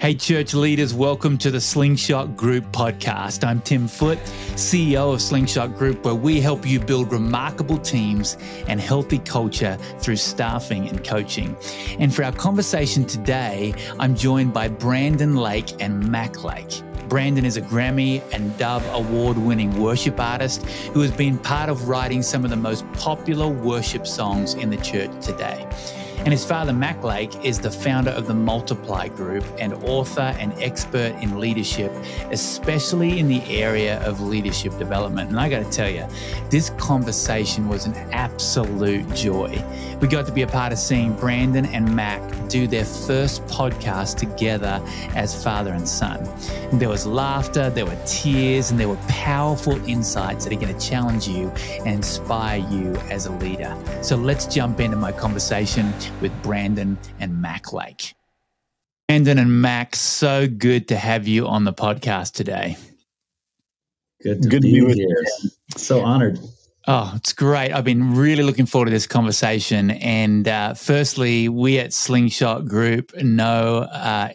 Hey, church leaders, welcome to the Slingshot Group podcast. I'm Tim Foote, CEO of Slingshot Group, where we help you build remarkable teams and healthy culture through staffing and coaching. And for our conversation today, I'm joined by Brandon Lake and Mac Lake. Brandon is a Grammy and Dove award-winning worship artist who has been part of writing some of the most popular worship songs in the church today. And his father, Mac Lake, is the founder of the Multiply Group and author and expert in leadership, especially in the area of leadership development. And I got to tell you, this conversation was an absolute joy. We got to be a part of seeing Brandon and Mac do their first podcast together as father and son. There was laughter, there were tears, and there were powerful insights that are going to challenge you and inspire you as a leader. So let's jump into my conversation with Brandon and Mac Lake. Brandon and Mac, so good to have you on the podcast today. Good to be with you. So honored. Oh, it's great. I've been really looking forward to this conversation. And firstly, we at Slingshot Group know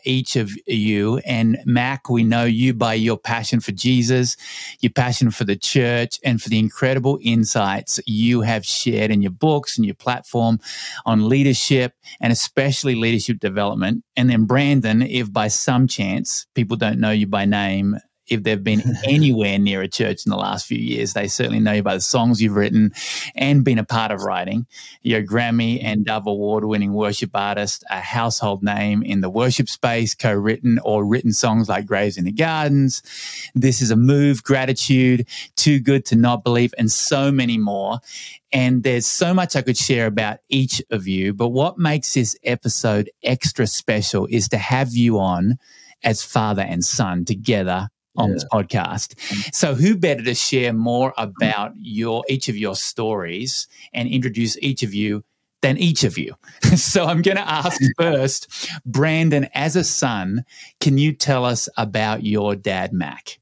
each of you. And Mac, we know you by your passion for Jesus, your passion for the church, and for the incredible insights you have shared in your books and your platform on leadership and especially leadership development. And then Brandon, if by some chance people don't know you by name, if they've been anywhere near a church in the last few years, they certainly know you by the songs you've written and been a part of writing. You're a Grammy and Dove award-winning worship artist, a household name in the worship space, co-written or written songs like Graves in the Gardens, This Is a Move, Gratitude, Too Good to Not Believe, and so many more. And there's so much I could share about each of you, but what makes this episode extra special is to have you on as father and son together on this podcast. So who better to share more about each of your stories and introduce each of you than each of you? So I'm going to ask first, Brandon, as a son, can you tell us about your dad, Mac?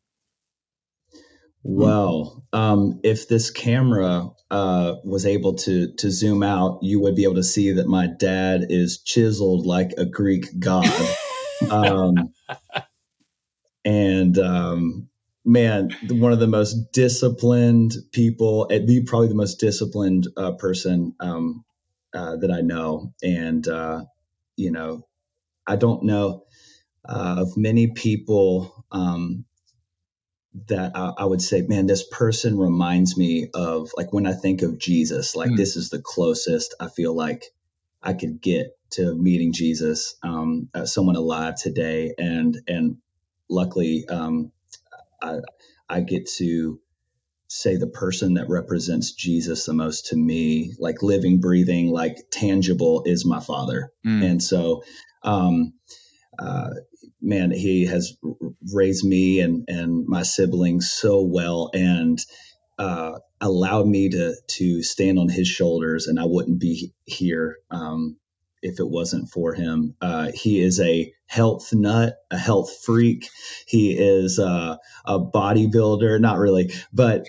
Well, if this camera was able to zoom out, you would be able to see that my dad is chiseled like a Greek god. And man, one of the most disciplined people, probably the most disciplined person that I know. And, I don't know of many people that I would say, man, this person reminds me of, like, when I think of Jesus, like this is the closest I feel like I could get to meeting Jesus, someone alive today. And luckily, I get to say the person that represents Jesus the most to me, like living, breathing, like tangible, is my father. And so, man, he has raised me and my siblings so well, and allowed me to stand on his shoulders, and I wouldn't be here if it wasn't for him. He is a health nut, a health freak. He is a bodybuilder, not really, but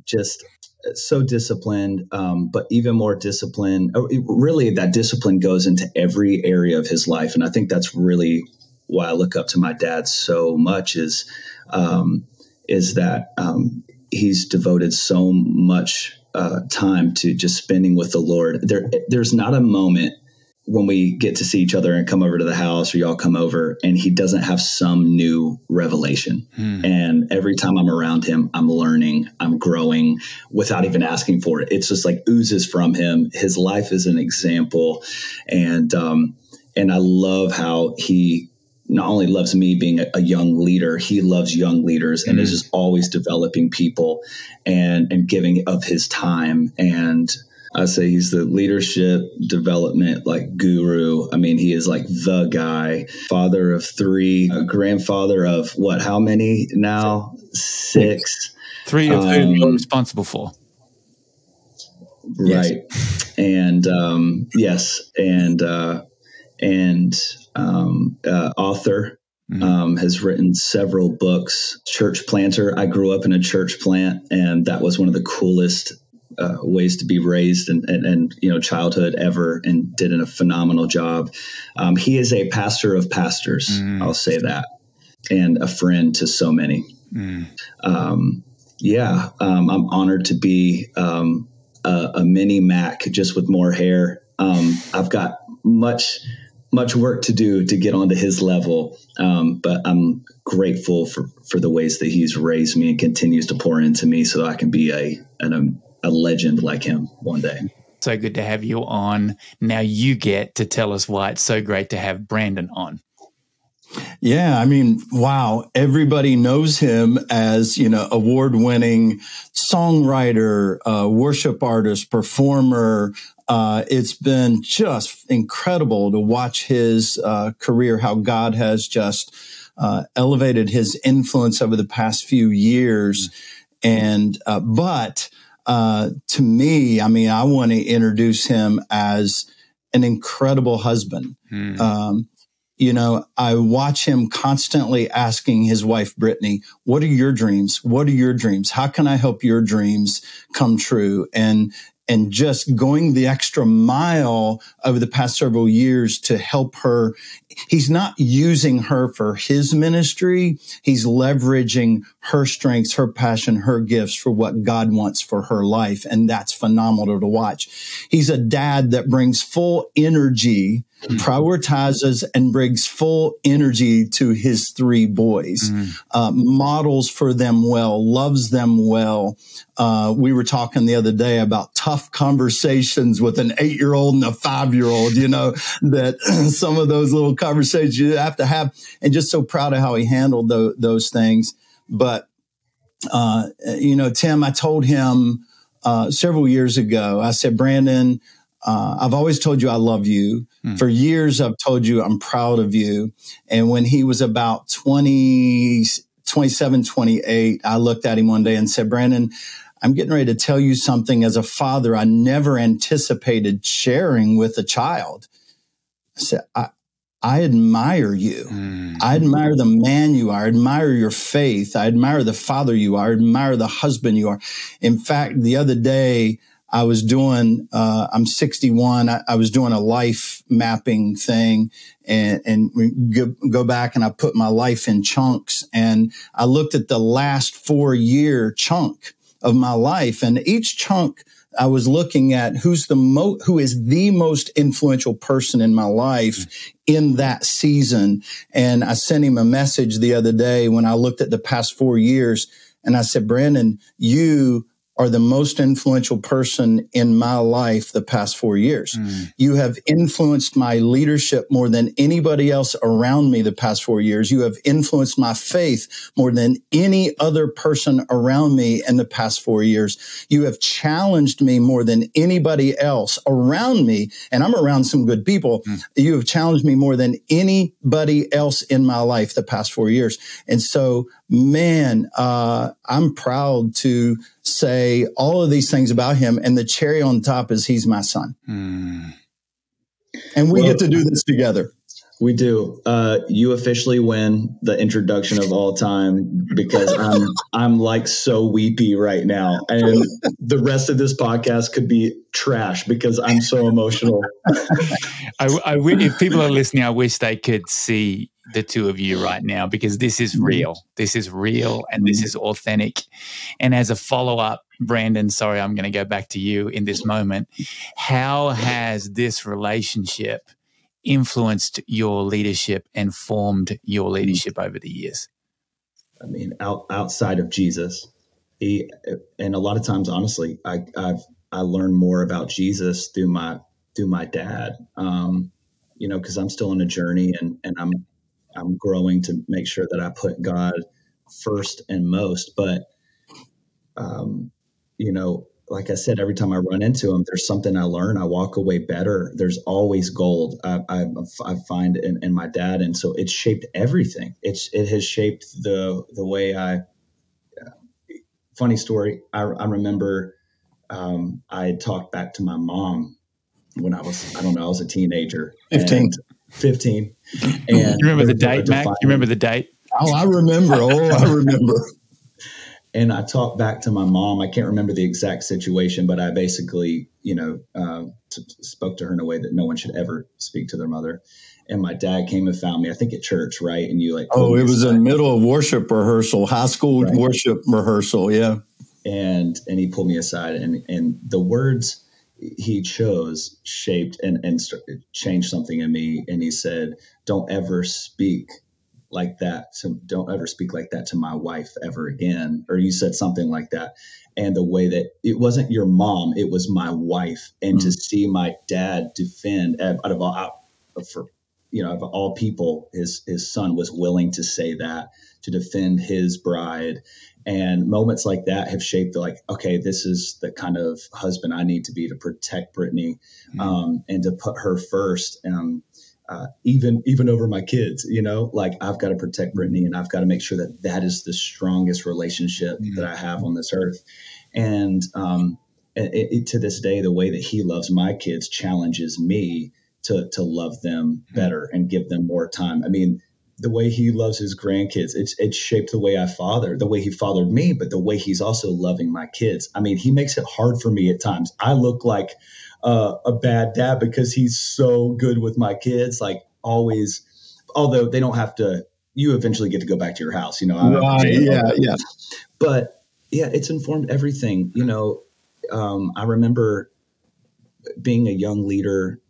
just so disciplined, but even more disciplined. Really, that discipline goes into every area of his life. And I think that's really why I look up to my dad so much is that he's devoted so much time to just spending with the Lord. There's not a moment when we get to see each other and come over to the house, or y'all come over, and he doesn't have some new revelation. And every time I'm around him, I'm learning, I'm growing without even asking for it. It's just like oozes from him. His life is an example. And I love how he not only loves me being a young leader, he loves young leaders and is just always developing people and giving of his time. And I say he's the leadership development like guru. I mean, he is like the guy, father of three, grandfather of what, how many now? 6. 3 of whom you're responsible for. Right. Yes. And author, has written several books, church planter. I grew up in a church plant, and that was one of the coolest ways to be raised and childhood ever, and did a phenomenal job. He is a pastor of pastors. I'll say that, and a friend to so many. I'm honored to be a mini Mac, just with more hair. I've got much work to do to get onto his level, but I'm grateful for the ways that he's raised me and continues to pour into me, so I can be a legend like him one day. So good to have you on. Now you get to tell us why it's so great to have Brandon on. Yeah, I mean, wow. Everybody knows him as, award-winning songwriter, worship artist, performer. It's been just incredible to watch his career, how God has just elevated his influence over the past few years. And but to me, I mean, I want to introduce him as an incredible husband. I watch him constantly asking his wife, Brittany, what are your dreams? What are your dreams? How can I help your dreams come true? And just going the extra mile over the past several years to help her. He's not using her for his ministry. He's leveraging her strengths, her passion, her gifts for what God wants for her life. And that's phenomenal to watch. He's a dad that brings full energy, prioritizes and brings full energy to his three boys, models for them well, loves them well. We were talking the other day about tough conversations with an 8-year-old and a 5-year-old, that some of those little conversations you have to have, and just so proud of how he handled those things. But, Tim, I told him several years ago, I said, Brandon, I've always told you I love you. For years, I've told you I'm proud of you. And when he was about 27, 28, I looked at him one day and said, Brandon, I'm getting ready to tell you something as a father I never anticipated sharing with a child. I said, I admire you. I admire the man you are. I admire your faith. I admire the father you are. I admire the husband you are. In fact, the other day, I was doing, I'm 61. I was doing a life mapping thing, and we go back and I put my life in chunks, and I looked at the last 4-year chunk of my life, and each chunk I was looking at who is the most influential person in my life in that season. And I sent him a message the other day when I looked at the past 4 years, and I said, Brandon, you are the most influential person in my life the past 4 years. You have influenced my leadership more than anybody else around me the past 4 years. You have influenced my faith more than any other person around me in the past 4 years. You have challenged me more than anybody else around me, and I'm around some good people. You have challenged me more than anybody else in my life the past 4 years. And so, man, I'm proud to say all of these things about him, and the cherry on top is he's my son. And we get to do this together. We do. You officially win the introduction of all time, because I'm like so weepy right now, and the rest of this podcast could be trash because I'm so emotional. If people are listening, I wish they could see the two of you right now, because this is real. This is real, and this is authentic. And as a follow-up, Brandon, sorry, I'm going to go back to you in this moment. How has this relationship influenced your leadership and formed your leadership over the years? I mean, outside of Jesus, and a lot of times, honestly, I learned more about Jesus through my dad. Because I'm still on a journey, and I'm growing to make sure that I put God first and most. But like I said, every time I run into him, there's something I learn. I walk away better. There's always gold I find in my dad. And so it's shaped everything. It has shaped the way funny story. I remember I had talked back to my mom when I was a teenager. 15. And you remember the date, Mac? You remember the date? Oh, I remember. And I talked back to my mom. I can't remember the exact situation, but I basically, spoke to her in a way that no one should ever speak to their mother. And my dad came and found me, I think at church, right? And you it was in the middle of worship rehearsal, high school worship rehearsal. Yeah. And he pulled me aside, and the words he chose shaped and changed something in me. And he said, don't ever speak like that. So don't ever speak like that to my wife ever again. Or you said something like that. And the way that it wasn't your mom, it was my wife. And to see my dad defend out of all people, his son was willing to say that, to defend his bride. And moments like that have shaped okay, this is the kind of husband I need to be to protect Brittany, and to put her first. Even over my kids, I've got to protect Brittany, and I've got to make sure that is the strongest relationship that I have on this earth. And to this day, the way that he loves my kids challenges me to love them better and give them more time. I mean, the way he loves his grandkids, it's shaped the way the way he fathered me, but the way he's also loving my kids. I mean, he makes it hard for me at times. I look like a bad dad because he's so good with my kids, always, although they don't have to, you eventually get to go back to your house, Right. Yeah. But yeah, it's informed everything. I remember being a young leader,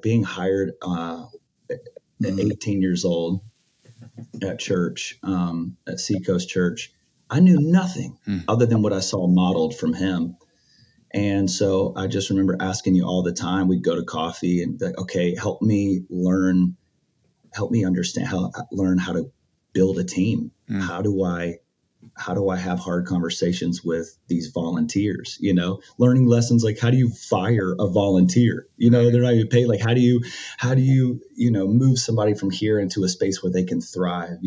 being hired at 18 years old at church, at Seacoast Church. I knew nothing other than what I saw modeled from him. And so I just remember asking you all the time. We'd go to coffee and be like, okay, help me understand learn how to build a team. How do I have hard conversations with these volunteers, learning lessons like how do you fire a volunteer? They're not even paid. Like, how do you move somebody from here into a space where they can thrive?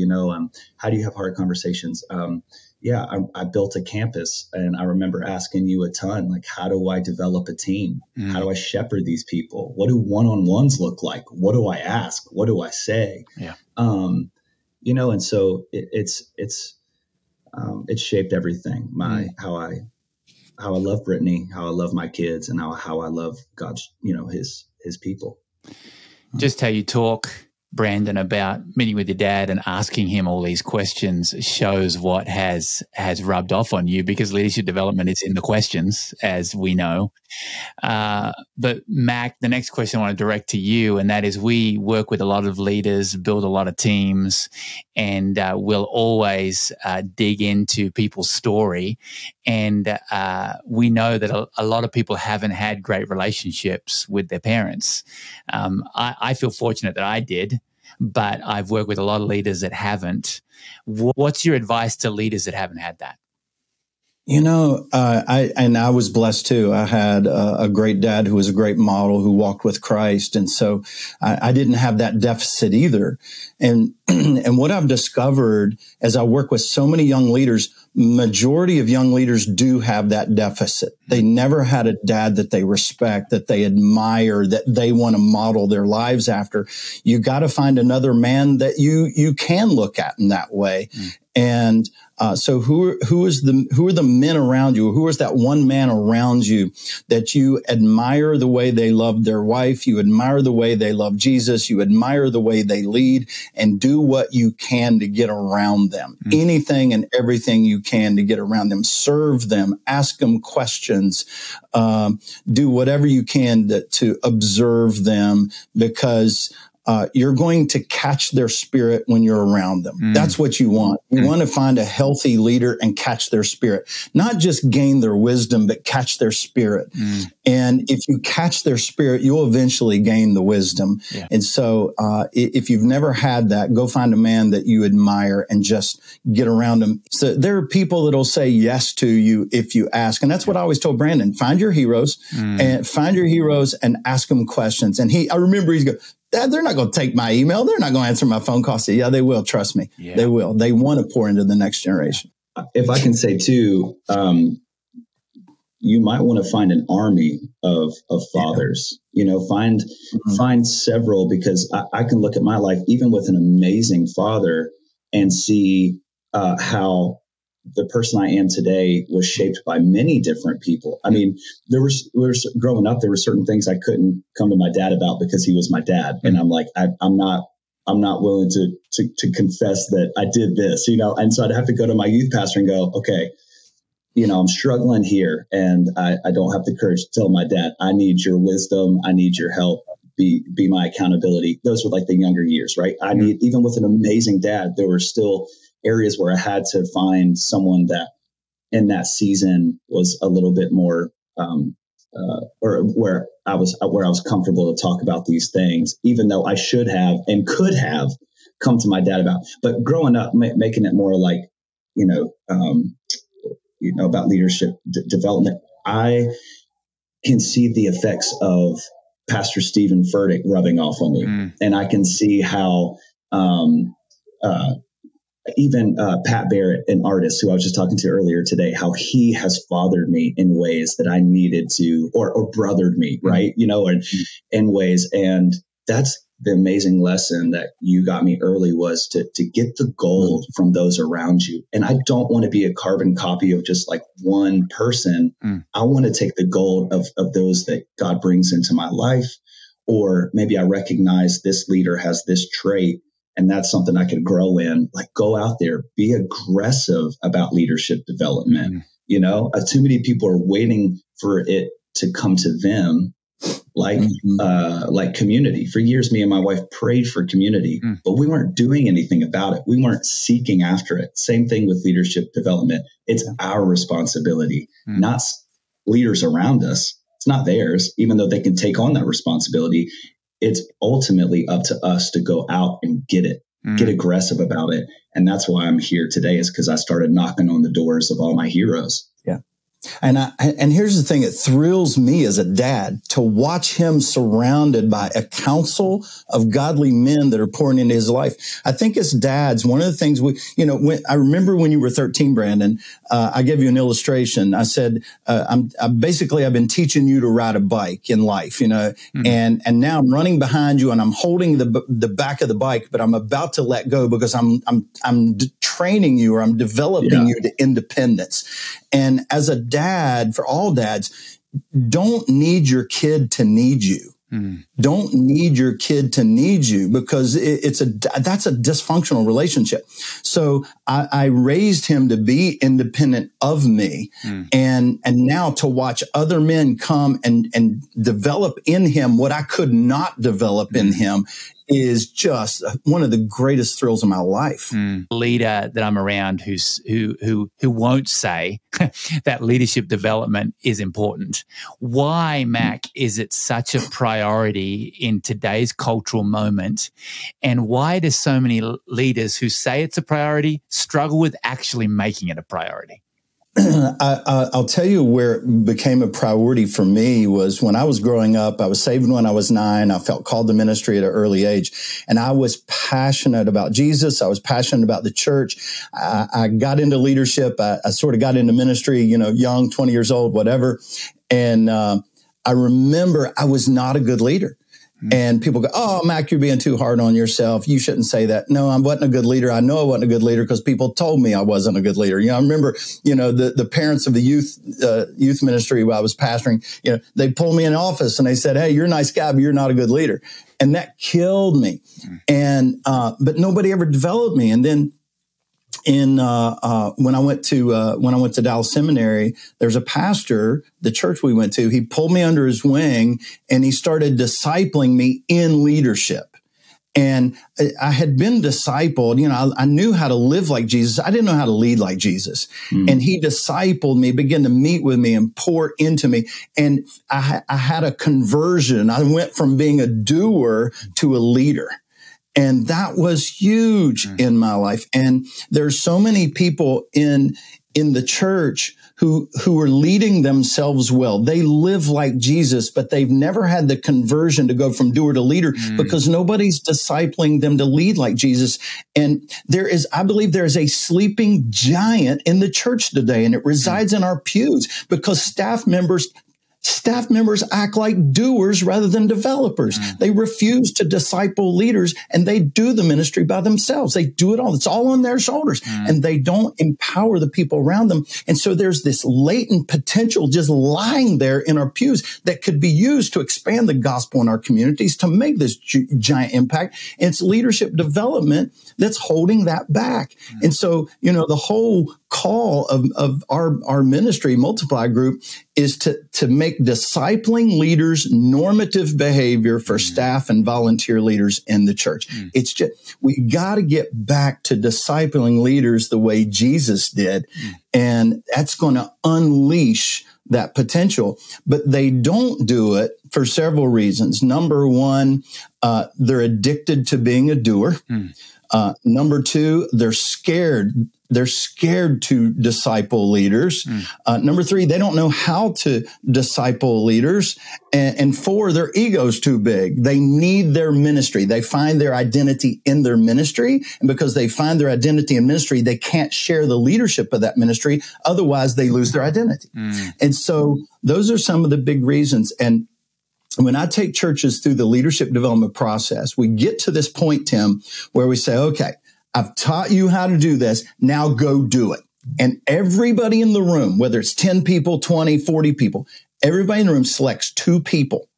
How do you have hard conversations? I built a campus, and I remember asking you a ton, like, how do I develop a team? How do I shepherd these people? What do one-on-ones look like? What do I ask? What do I say? Yeah. And so it's shaped everything. How I love Brittany, how I love my kids, and how I love God's, his people. Just how you talk, Brandon, about meeting with your dad and asking him all these questions shows what has rubbed off on you, because leadership development is in the questions, as we know. But Mac, the next question I want to direct to you, and that is, we work with a lot of leaders, build a lot of teams, and we'll always dig into people's story. And we know that a lot of people haven't had great relationships with their parents. I feel fortunate that I did, but I've worked with a lot of leaders that haven't. What's your advice to leaders that haven't had that? I was blessed too. I had a great dad who was a great model, who walked with Christ. And so I didn't have that deficit either. And what I've discovered as I work with so many young leaders, majority of young leaders do have that deficit. They never had a dad that they respect, that they admire, that they want to model their lives after. You got to find another man that you can look at in that way. And so who are the men around you? Who is that one man around you that you admire the way they love their wife? You admire the way they love Jesus. You admire the way they lead, and do what you can to get around them. Anything and everything you can to get around them. Serve them. Ask them questions. Do whatever you can to observe them, because you're going to catch their spirit when you're around them. That's what you want. You want to find a healthy leader and catch their spirit, not just gain their wisdom, but catch their spirit. And if you catch their spirit, you'll eventually gain the wisdom. Yeah. And so if you've never had that, go find a man that you admire and just get around them. So there are people that'll say yes to you if you ask. And that's what I always told Brandon. Find your heroes and ask them questions. And I remember he's going, Dad, they're not going to take my email. They're not going to answer my phone call. I say, yeah, they will. Trust me. Yeah. They will. They want to pour into the next generation. If I can say too, you might want to find an army of fathers, find several, because I can look at my life, even with an amazing father, and see how the person I am today was shaped by many different people. I mean, growing up, there were certain things I couldn't come to my dad about because he was my dad. And I'm like, I'm not willing to confess that I did this, and so I'd have to go to my youth pastor and go, okay, I'm struggling here and I don't have the courage to tell my dad, I need your wisdom. I need your help. Be my accountability. Those were like the younger years, right? Even with an amazing dad, there were still areas where I had to find someone that in that season was a little bit more, or where I was comfortable to talk about these things, even though I should have and could have come to my dad about. But growing up, making it more like, about leadership development, I can see the effects of Pastor Stephen Furtick rubbing off on me. And I can see how even Pat Barrett, an artist who I was just talking to earlier today, how he has fathered me in ways that I needed to, or brothered me, right? And in ways. And that's the amazing lesson that you got me early, was to get the gold from those around you. And I don't want to be a carbon copy of just like one person. I want to take the gold of those that God brings into my life. Or maybe I recognize this leader has this trait and that's something I could grow in. Like, go out there, be aggressive about leadership development. Too many people are waiting for it to come to them. Like community. For years, me and my wife prayed for community, but we weren't doing anything about it. We weren't seeking after it. Same thing with leadership development. It's our responsibility, not leaders around us. It's not theirs, even though they can take on that responsibility. It's ultimately up to us to go out and get it, get aggressive about it. And that's why I'm here today, is because I started knocking on the doors of all my heroes. Yeah. And here's the thing. It thrills me as a dad to watch him surrounded by a council of godly men that are pouring into his life. I think as dads, one of the things I remember when you were 13, Brandon, I gave you an illustration. I said, I've been teaching you to ride a bike in life, and now I'm running behind you and I'm holding the back of the bike, but I'm about to let go because I'm training you, or I'm developing you to independence. And as a dad, for all dads, don't need your kid to need you. Don't need your kid to need you, because that's a dysfunctional relationship. So I raised him to be independent of me. And now to watch other men come and develop in him what I could not develop in him is just one of the greatest thrills of my life. Leader that I'm around who won't say that leadership development is important. Why, Mac, is it such a priority in today's cultural moment? And why do so many leaders who say it's a priority struggle with actually making it a priority? I'll tell you where it became a priority for me was when I was growing up. I was saved when I was 9. I felt called to ministry at an early age, and I was passionate about Jesus. I was passionate about the church. I got into leadership. I sort of got into ministry, young, 20 years old, whatever. And I remember I was not a good leader. And people go, "Oh, Mac, you're being too hard on yourself. You shouldn't say that." No, I wasn't a good leader. I know I wasn't a good leader because people told me I wasn't a good leader. I remember, the parents of the youth ministry while I was pastoring, they pulled me in the office and they said, "Hey, you're a nice guy, but you're not a good leader." And that killed me. And, but nobody ever developed me. And then when I went to Dallas Seminary, there's a pastor, the church we went to, he pulled me under his wing and he started discipling me in leadership. And I had been discipled, I knew how to live like Jesus. I didn't know how to lead like Jesus. And he discipled me, began to meet with me and pour into me. And I had a conversion. I went from being a doer to a leader. And that was huge in my life. And there's so many people in the church who are leading themselves well. They live like Jesus, but they've never had the conversion to go from doer to leader because nobody's discipling them to lead like Jesus. And I believe there is a sleeping giant in the church today, and it resides in our pews because staff members Staff members act like doers rather than developers. They refuse to disciple leaders, and they do the ministry by themselves. They do it all. It's all on their shoulders, and they don't empower the people around them. And so there's this latent potential just lying there in our pews that could be used to expand the gospel in our communities, to make this giant impact. And it's leadership development that's holding that back. And so, the whole call of our ministry, Multiply Group, is to make discipling leaders normative behavior for staff and volunteer leaders in the church. It's just, we got to get back to discipling leaders the way Jesus did. And that's going to unleash that potential. But they don't do it for several reasons. Number one, they're addicted to being a doer. Number two, they're scared. They're scared to disciple leaders. Number three, they don't know how to disciple leaders. And four, their ego's too big. They need their ministry. They find their identity in their ministry. And because they find their identity in ministry, they can't share the leadership of that ministry. Otherwise, they lose their identity. And so those are some of the big reasons. And when I take churches through the leadership development process, we get to this point, Tim, where we say, okay, I've taught you how to do this. Now go do it. And everybody in the room, whether it's 10 people, 20, 40 people, everybody in the room selects 2 people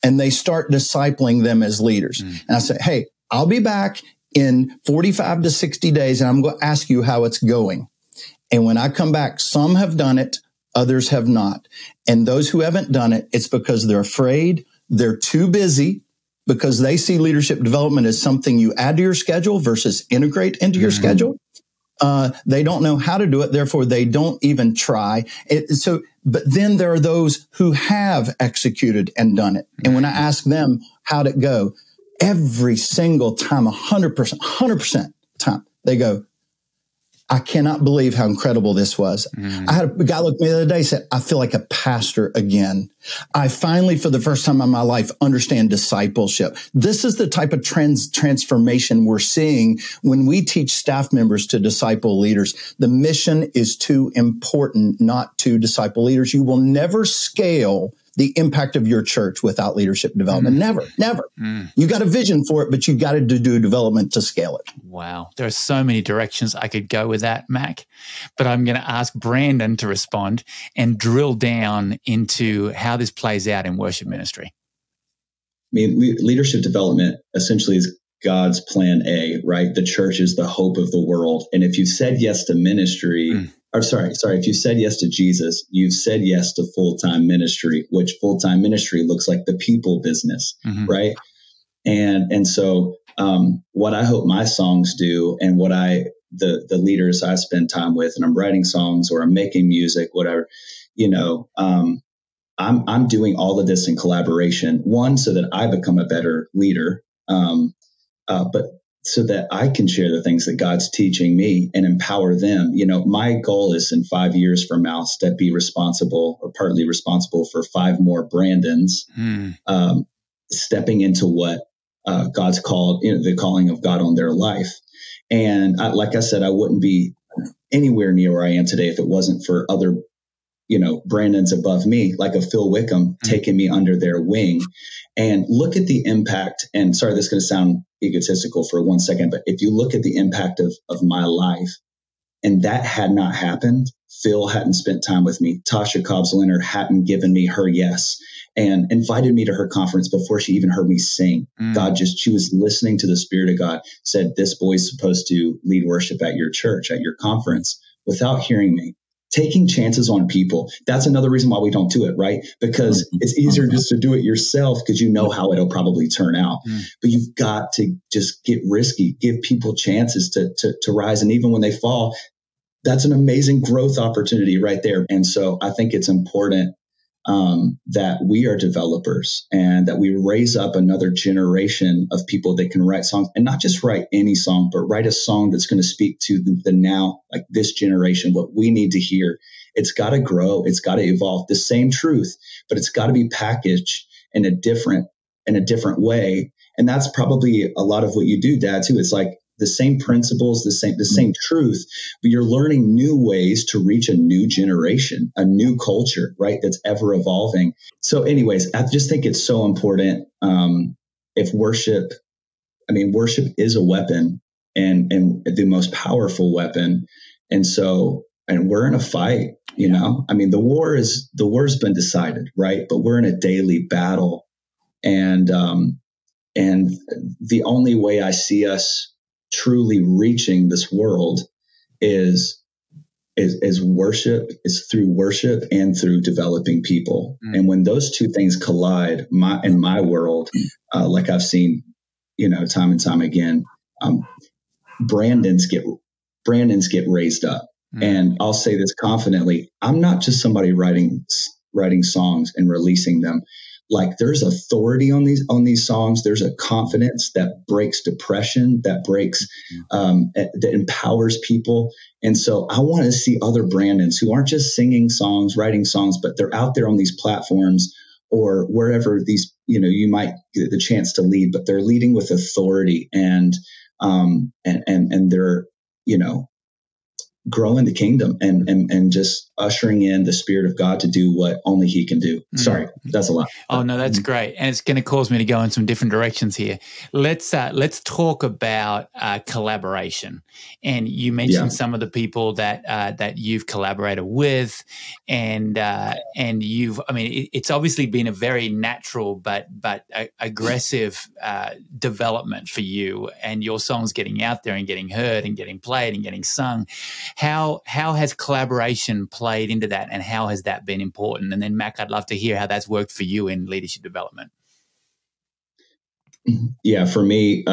and they start discipling them as leaders. And I say, hey, I'll be back in 45 to 60 days and I'm going to ask you how it's going. And when I come back, some have done it, others have not. And those who haven't done it, it's because they're afraid, they're too busy, because they see leadership development as something you add to your schedule versus integrate into your schedule. They don't know how to do it. Therefore, they don't even try. But then there are those who have executed and done it. And when I ask them, how'd it go? Every single time, 100% time, they go, I cannot believe how incredible this was. I had a guy look at me the other day and said, I feel like a pastor again. I finally, for the first time in my life, understand discipleship. This is the type of transformation we're seeing when we teach staff members to disciple leaders. The mission is too important not to disciple leaders. You will never scale the impact of your church without leadership development. Never. You got a vision for it, but you got to do development to scale it. Wow. There are so many directions I could go with that, Mac, but I'm going to ask Brandon to respond and drill down into how this plays out in worship ministry. I mean, leadership development essentially is God's plan A, right? The church is the hope of the world. And if you said yes to ministry, if you said yes to Jesus, you've said yes to full-time ministry, which full-time ministry looks like the people business, right? And so what I hope my songs do, and what the leaders I spend time with, and I'm writing songs or I'm making music, whatever, I'm doing all of this in collaboration. One, so that I become a better leader, but so that I can share the things that God's teaching me and empower them. My goal is in 5 years from now to be responsible or partly responsible for 5 more Brandons, stepping into what God's called, the calling of God on their life. And like I said, I wouldn't be anywhere near where I am today if it wasn't for other Brandon's above me, like a Phil Wickham, taking me under their wing. And look at the impact. And sorry, this is going to sound egotistical for 1 second, but if you look at the impact of my life, and that had not happened, Phil hadn't spent time with me, Tasha Cobbs-Leonard hadn't given me her yes, and invited me to her conference before she even heard me sing. She was listening to the Spirit of God, said, this boy's supposed to lead worship at your church, at your conference, without hearing me. Taking chances on people. That's another reason why we don't do it, right? Because it's easier just to do it yourself because you know how it'll probably turn out. But you've got to just get risky, give people chances to rise. And even when they fall, that's an amazing growth opportunity right there. And so I think it's important that we are developers and that we raise up another generation of people that can write songs, and not just write any song, but write a song that's going to speak to the now, like this generation, what we need to hear. It's got to grow. It's got to evolve. The same truth, but it's got to be packaged in a different way. And that's probably a lot of what you do, Dad, too. It's like the same principles, the same truth, but you're learning new ways to reach a new generation, a new culture, right? That's ever evolving. So anyways, I just think it's so important. If worship is a weapon, and the most powerful weapon. And we're in a fight, the war's been decided, right? But we're in a daily battle. And the only way I see us truly reaching this world is worship, is through worship and through developing people. And when those two things collide, in my world, like I've seen, time and time again, Brandons get raised up. And I'll say this confidently: I'm not just somebody writing songs and releasing them. Like, there's authority on these songs. There's a confidence that breaks depression, that empowers people. And so I want to see other Brandons who aren't just singing songs, writing songs, but they're out there on these platforms or wherever these, you might get the chance to lead, but they're leading with authority and they're, growing the kingdom and just ushering in the Spirit of God to do what only He can do. Sorry, that's a lot. Oh no, that's great, and it's going to cause me to go in some different directions here. Let's talk about collaboration. And you mentioned some of the people that you've collaborated with, and you've. I mean, it's obviously been a very natural but aggressive development for you, and your songs getting out there and getting heard and getting played and getting sung. How has collaboration played into that, and how has that been important? And then, Mac, I'd love to hear how that's worked for you in leadership development. Yeah, for me,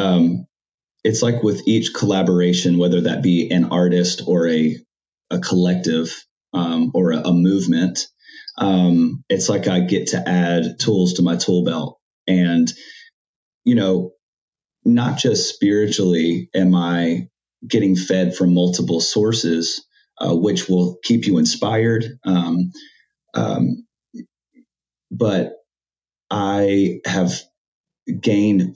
it's like with each collaboration, whether that be an artist or a collective or a movement, it's like I get to add tools to my tool belt. And, not just spiritually am I getting fed from multiple sources, which will keep you inspired. But I have gained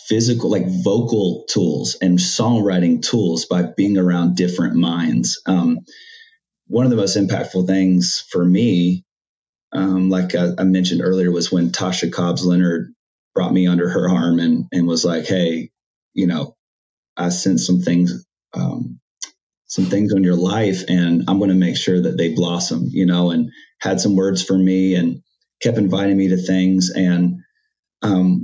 physical, vocal tools and songwriting tools by being around different minds. One of the most impactful things for me, like I mentioned earlier, was when Tasha Cobbs Leonard brought me under her arm and was like, hey, I sent some things on your life, and I'm going to make sure that they blossom, and had some words for me and kept inviting me to things. And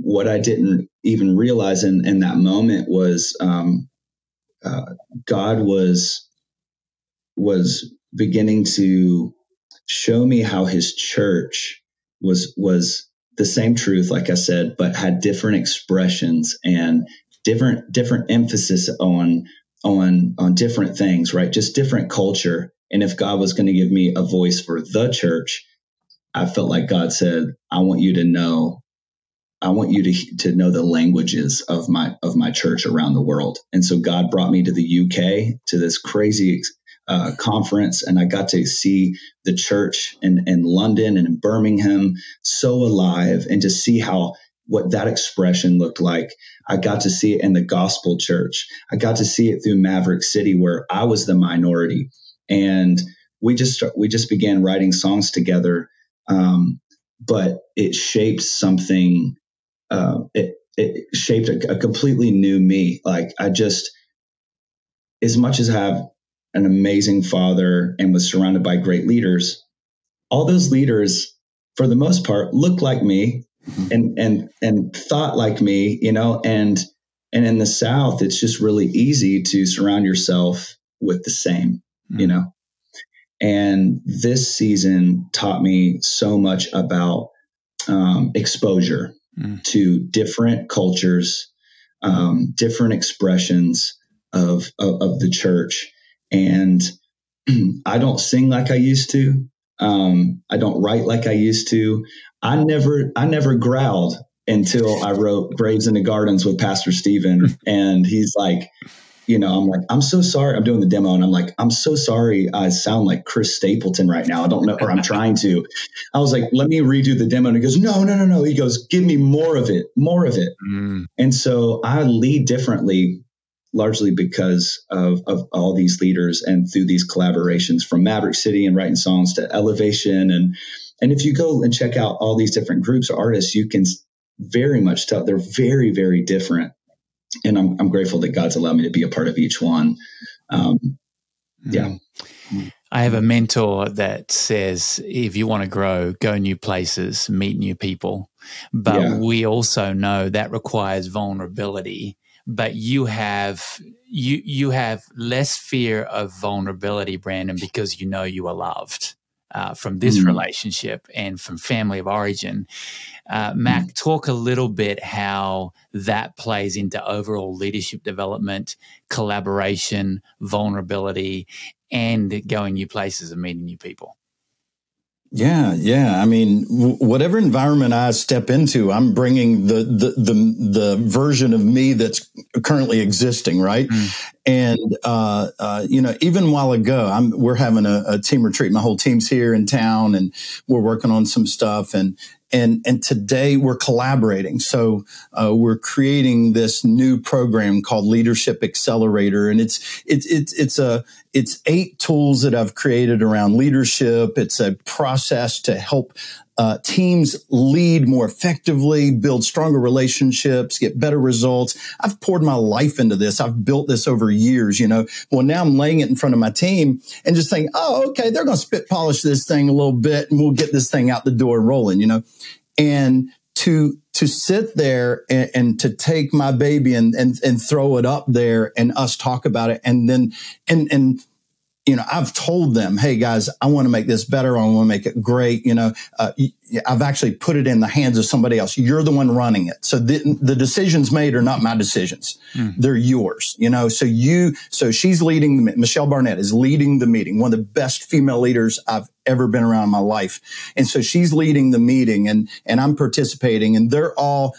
what I didn't even realize in that moment was God was beginning to show me how His church was the same truth, like I said, but had different expressions and different emphasis on different things, right? Just different culture. And if God was going to give me a voice for the church, I felt like God said, I want you to know the languages of my church around the world. And so God brought me to the UK to this crazy conference, and I got to see the church in London and in Birmingham so alive, and to see what that expression looked like. I got to see it in the gospel church. I got to see it through Maverick City, where I was the minority. And we just began writing songs together. But it shaped something. It shaped a completely new me. As much as I have an amazing father and was surrounded by great leaders, all those leaders, for the most part, looked like me and thought like me, and in the South, it's just really easy to surround yourself with the same, and this season taught me so much about exposure to different cultures, different expressions of the church. And I don't sing like I used to. I don't write like I used to. I never growled until I wrote Graves in the Gardens with Pastor Stephen. And he's like, I'm like, I'm so sorry. I'm doing the demo, and I'm like, I'm so sorry. I sound like Chris Stapleton right now. I don't know, or I'm trying to. I was like, let me redo the demo. And he goes, no. He goes, give me more of it. And so I lead differently largely because of all these leaders and through these collaborations from Maverick City and writing songs to Elevation. And if you go and check out all these different groups or artists, you can very much tell they're very, very different. And I'm grateful that God's allowed me to be a part of each one. Yeah. I have a mentor that says, if you want to grow, go new places, meet new people. But we also know that requires vulnerability. But you have less fear of vulnerability, Brandon, because you know you are loved from this relationship and from family of origin. Mac, talk a little bit how that plays into overall leadership development, collaboration, vulnerability, and going new places and meeting new people. Yeah. I mean, whatever environment I step into, I'm bringing the version of me that's currently existing, right? And even a while ago, we're having a team retreat. My whole team's here in town, and we're working on some stuff. And today we're collaborating. So we're creating this new program called Leadership Accelerator, and it's 8 tools that I've created around leadership. It's a process to help teams lead more effectively, build stronger relationships, get better results. I've poured my life into this. I've built this over years, Well, now I'm laying it in front of my team and just thinking, oh, okay, they're going to spit polish this thing a little bit and we'll get this thing out the door rolling, And to sit there and to take my baby and throw it up there and us talk about it. And then, I've told them, hey guys, I want to make this better. I want to make it great. I've actually put it in the hands of somebody else. You're the one running it. So the decisions made are not my decisions. They're yours, so she's leading Michelle Barnett is leading the meeting, one of the best female leaders I've ever been around in my life. And so she's leading the meeting and I'm participating, and they're all,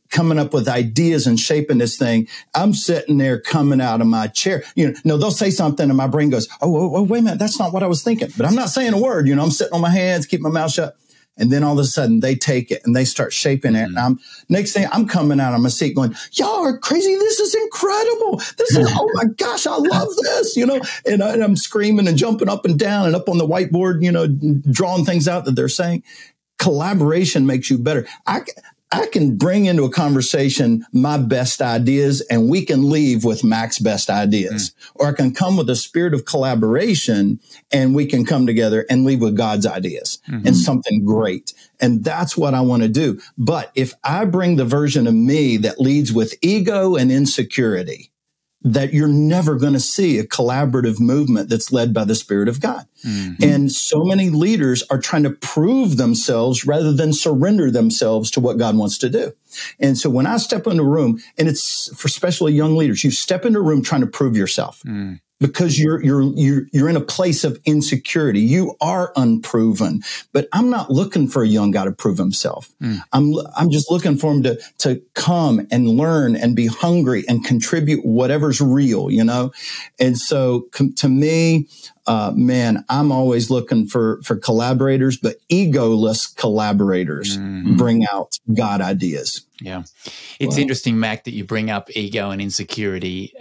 coming up with ideas and shaping this thing. I'm sitting there coming out of my chair. They'll say something and my brain goes, oh, wait a minute. That's not what I was thinking. But I'm not saying a word. I'm sitting on my hands, keep my mouth shut. And then all of a sudden they take it and they start shaping it. And next thing I'm coming out of my seat going, y'all are crazy. This is incredible. This is, oh my gosh, I love this, and I'm screaming and jumping up and down and up on the whiteboard, drawing things out that they're saying. Collaboration makes you better. I can bring into a conversation my best ideas and we can leave with Mac's best ideas. Or I can come with a spirit of collaboration and we can come together and leave with God's ideas and something great. And that's what I want to do. But if I bring the version of me that leads with ego and insecurity, that you're never going to see a collaborative movement that's led by the Spirit of God. And so many leaders are trying to prove themselves rather than surrender themselves to what God wants to do. And so when I step into a room, and it's for especially young leaders, you step into a room trying to prove yourself. Because you're in a place of insecurity. You are unproven. But I'm not looking for a young guy to prove himself. I'm just looking for him to come and learn and be hungry and contribute whatever's real, And so to me, I'm always looking for collaborators, but egoless collaborators bring out God ideas. Yeah. It's interesting, Mac, that you bring up ego and insecurity.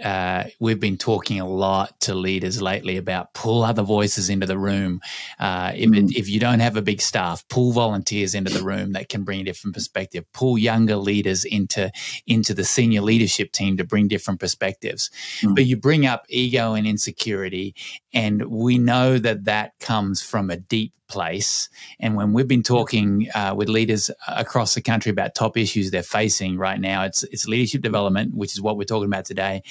We've been talking a lot to leaders lately about pull other voices into the room. If you don't have a big staff, pull volunteers into the room that can bring a different perspective. Pull younger leaders into the senior leadership team to bring different perspectives. But you bring up ego and insecurity, and we know that comes from a deep place. And when we've been talking with leaders across the country about top issues they're facing right now, it's leadership development, which is what we're talking about today.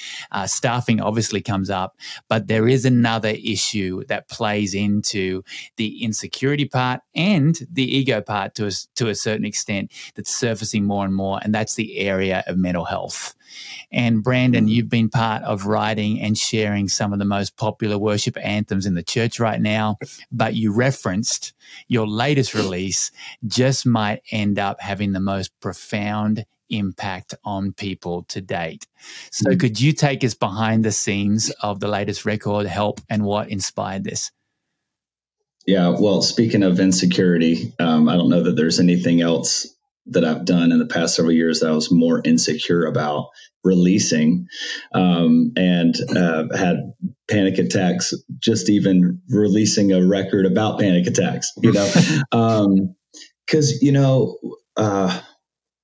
Staffing obviously comes up, but there is another issue that plays into the insecurity part and the ego part to a certain extent that's surfacing more and more, and that's the area of mental health. And Brandon, you've been part of writing and sharing some of the most popular worship anthems in the church right now, but you referenced your latest release just might end up having the most profound impact on people to date. So could you take us behind the scenes of the latest record, Help, and what inspired this? Yeah, well, speaking of insecurity, I don't know that there's anything else that I've done in the past several years that I was more insecure about releasing, and had panic attacks just even releasing a record about panic attacks, because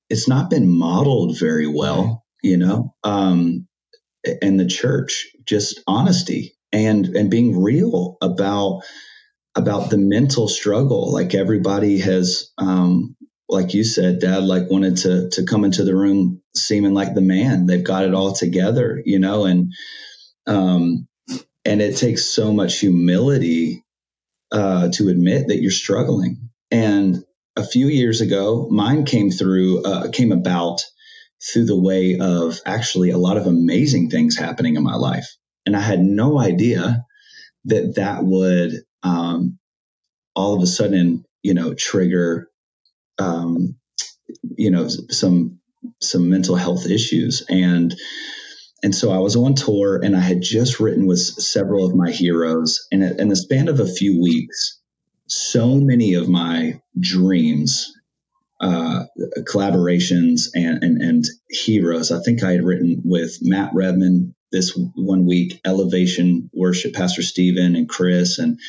it's not been modeled very well, and the church, just honesty and being real about the mental struggle. Like everybody has, like you said, Dad, like wanted to come into the room seeming like the man. They've got it all together, and it takes so much humility to admit that you're struggling. And a few years ago, mine came about through the way of actually a lot of amazing things happening in my life. And I had no idea that would all of a sudden, trigger, some mental health issues. And so I was on tour, and I had just written with several of my heroes. And in the span of a few weeks, so many of my dreams, collaborations and heroes. I think I had written with Matt Redman this one week, Elevation Worship, Pastor Stephen and Chris. And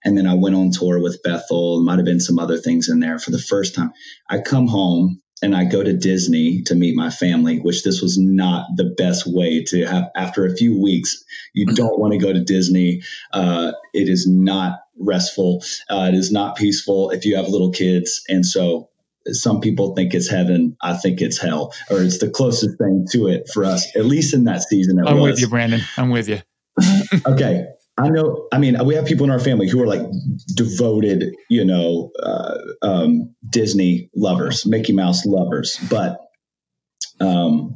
then I went on tour with Bethel. Might have been some other things in there for the first time. I come home and I go to Disney to meet my family, which this was not the best way to have. After a few weeks, you don't want to go to Disney. It is not restful. It is not peaceful if you have little kids. And so some people think it's heaven. I think it's hell, or it's the closest thing to it for us, at least in that season. I'm with you, Brandon. I'm with you. Okay. I know. I mean, we have people in our family who are like devoted, Disney lovers, Mickey Mouse lovers, but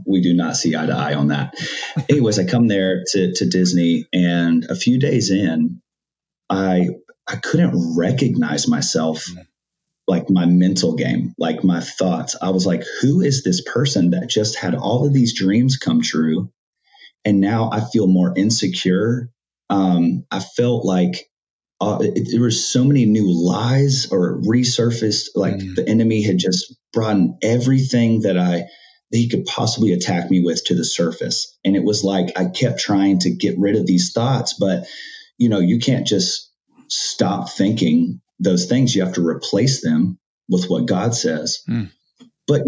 we do not see eye to eye on that. Anyways, I come there to Disney, and a few days in, I couldn't recognize myself, like my mental game, like my thoughts. I was like, who is this person that just had all of these dreams come true? And now I feel more insecure. I felt like there were so many new lies or resurfaced, like the enemy had just brought in everything that he could possibly attack me with to the surface. And it was like, I kept trying to get rid of these thoughts, but you can't just stop thinking those things. You have to replace them with what God says. But,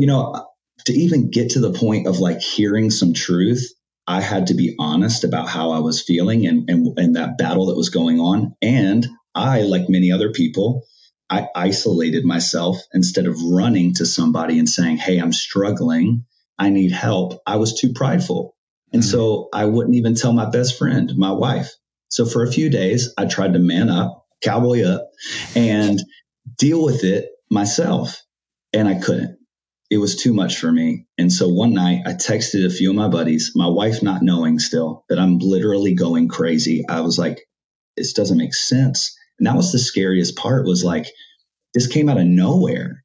to even get to the point of like hearing some truth, I had to be honest about how I was feeling and that battle that was going on. And I, like many other people, I isolated myself instead of running to somebody and saying, hey, I'm struggling. I need help. I was too prideful. And so I wouldn't even tell my best friend, my wife. So for a few days, I tried to man up, cowboy up, and deal with it myself. And I couldn't. It was too much for me. And so one night I texted a few of my buddies, my wife not knowing still that I'm literally going crazy. I was like, this doesn't make sense. And that was the scariest part, was like, this came out of nowhere.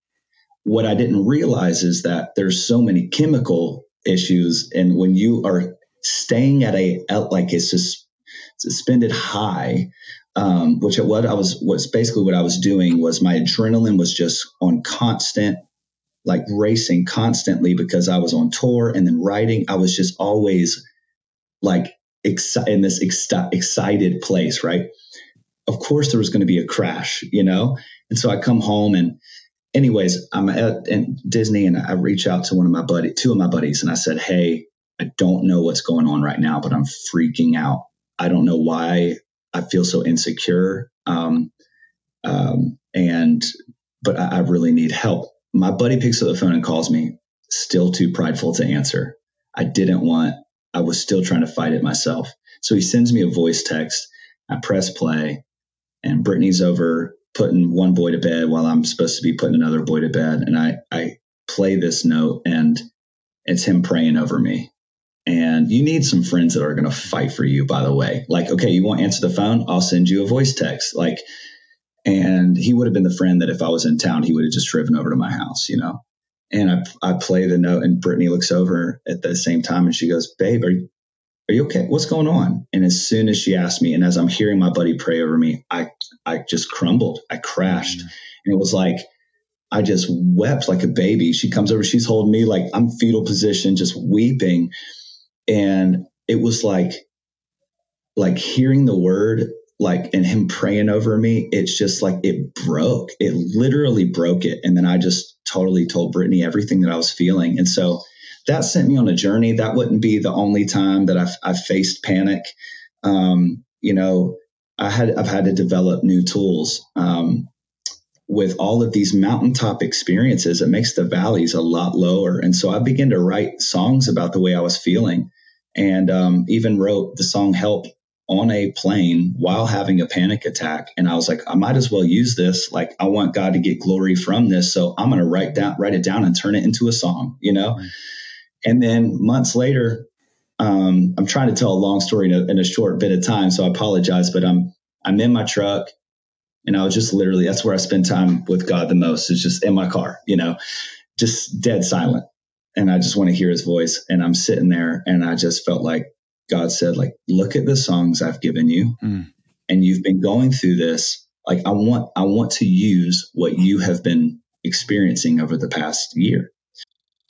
What I didn't realize is that there's so many chemical issues. And when you are staying at a suspended high, what I was doing was my adrenaline was just on constant, like racing constantly, because I was on tour and then writing. I was just always like in this excited place, right? Of course there was going to be a crash, And so I come home, and anyways, I'm at Disney, and I reach out to two of my buddies, and I said, hey, I don't know what's going on right now, but I'm freaking out. I don't know why I feel so insecure. But I really need help. My buddy picks up the phone and calls me, still too prideful to answer. I was still trying to fight it myself. So he sends me a voice text. I press play, and Brittany's over putting one boy to bed while I'm supposed to be putting another boy to bed. And I play this note, and it's him praying over me. And you need some friends that are going to fight for you, by the way. Like, okay, you won't answer the phone? I'll send you a voice text. And he would have been the friend that if I was in town, he would have just driven over to my house, And I play the note, and Brittany looks over at the same time, and she goes, babe, are you okay? What's going on? And as soon as she asked me, and as I'm hearing my buddy pray over me, I just crumbled. I crashed. And it was like I just wept like a baby. She comes over, she's holding me like I'm fetal position, just weeping. And it was like hearing the word, like, and him praying over me. It's just like, it literally broke it. And then I just totally told Brittany everything that I was feeling. And so that sent me on a journey. That wouldn't be the only time that I've faced panic. You know, I've had to develop new tools. With all of these mountaintop experiences, it makes the valleys a lot lower. And so I began to write songs about the way I was feeling, and even wrote the song Help on a plane while having a panic attack. And I was like, I might as well use this. Like, I want God to get glory from this. So I'm going to write it down and turn it into a song, you know? Mm-hmm. And then months later, I'm trying to tell a long story in a short bit of time, so I apologize, but I'm in my truck. And I was just literally, that's where I spend time with God the most, is just in my car, you know, just dead silent. And I just want to hear his voice. And I'm sitting there, and I just felt like God said, like, look at the songs I've given you. And you've been going through this. Like, I want to use what you have been experiencing over the past year.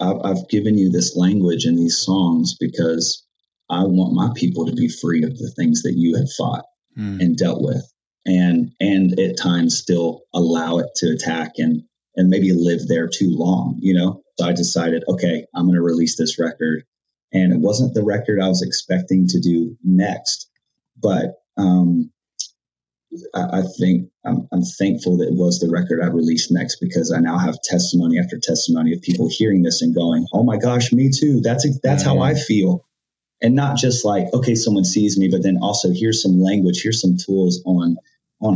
I've given you this language and these songs because I want my people to be free of the things that you have fought and dealt with. And at times still allow it to attack and maybe live there too long, you know? So I decided, okay, I'm going to release this record. And it wasn't the record I was expecting to do next, but I think I'm thankful that it was the record I released next, because I now have testimony after testimony of people hearing this and going, oh my gosh, me too. That's how I feel. And not just like, okay, someone sees me, but then also here's some language, here's some tools on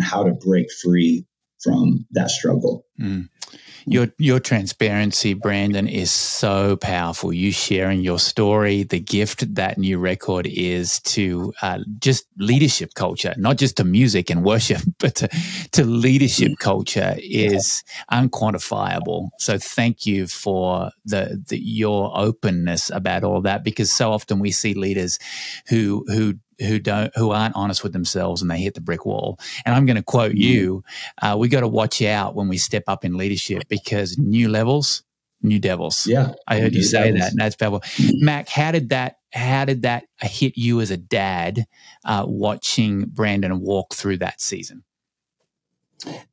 how to break free from that struggle. Your transparency, Brandon, is so powerful. You sharing your story, the gift that new record is to just leadership culture, not just to music and worship, but to leadership culture is unquantifiable. So thank you for your openness about all that, because so often we see leaders who aren't honest with themselves, and they hit the brick wall. And I'm going to quote you, we got to watch out when we step up in leadership, because new levels, new devils. Yeah. I heard you say that, and that's powerful. Mac, how did that hit you as a dad, watching Brandon walk through that season?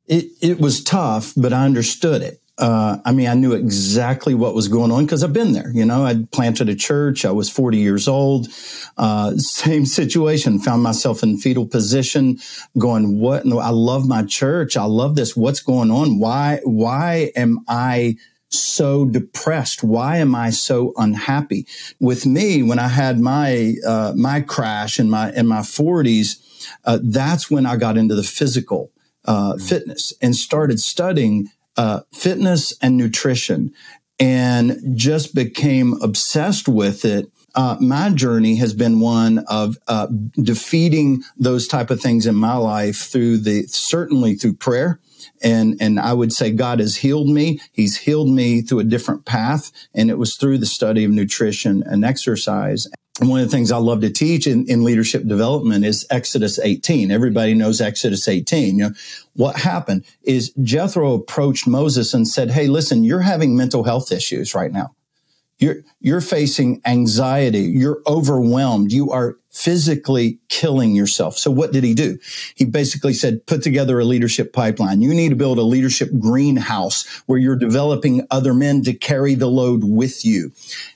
It was tough, but I understood it. I knew exactly what was going on because I've been there. You know, I'd planted a church. I was 40 years old. Same situation. Found myself in fetal position going, what? No, I love my church. I love this. What's going on? Why am I so depressed? Why am I so unhappy? With me, when I had my crash in my 40s, that's when I got into the physical fitness and started studying fitness and nutrition, and just became obsessed with it. My journey has been one of defeating those type of things in my life certainly through prayer. And I would say God has healed me. He's healed me through a different path. And it was through the study of nutrition and exercise. And one of the things I love to teach in leadership development is Exodus 18. Everybody knows Exodus 18. You know, what happened is Jethro approached Moses and said, hey, listen, you're having mental health issues right now. You're facing anxiety. You're overwhelmed. You are physically killing yourself. So what did he do? He basically said, put together a leadership pipeline. You need to build a leadership greenhouse where you're developing other men to carry the load with you.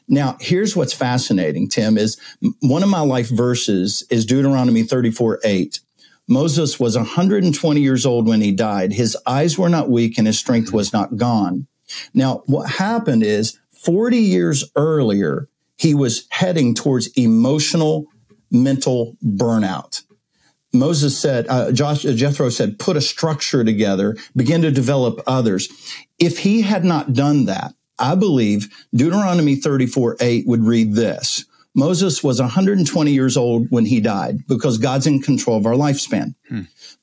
Now, here's what's fascinating, Tim, is one of my life verses is Deuteronomy 34:8. Moses was 120 years old when he died. His eyes were not weak and his strength was not gone. Now, what happened is 40 years earlier, he was heading towards emotional, mental burnout. Moses said, Jethro said, put a structure together, begin to develop others. If he had not done that, I believe Deuteronomy 34:8 would read this. Moses was 120 years old when he died, because God's in control of our lifespan.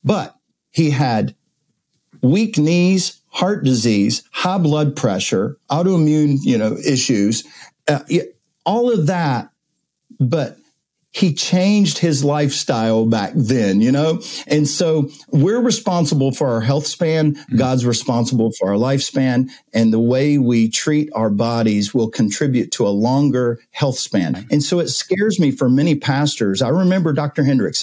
But he had weak knees, heart disease, high blood pressure, autoimmune, issues, all of that. But he changed his lifestyle back then, you know? And so we're responsible for our health span. God's responsible for our lifespan. And the way we treat our bodies will contribute to a longer health span. And so it scares me for many pastors. I remember Dr. Hendricks